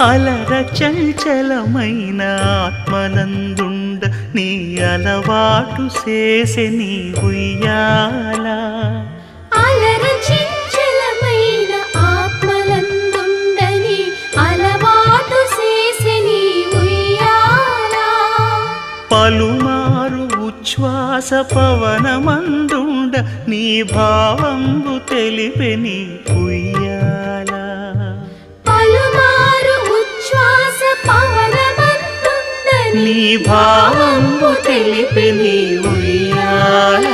అలర చంచలమైన ఆత్మనందుండ నీ అలవాటు చేసే నీ ఉయ్యాల. అలర చంచలమైన ఆత్మనందుండ నీ అలవాటు చేసే నీ ఉయ్యాల. పలుమారు ఉచ్ఛ్వాస పవనమందుండ నీ భావంబు తెలిపే నీ ఉయ్యాల. నీ భావంబు తెలిపే నీ ఉయ్యాల.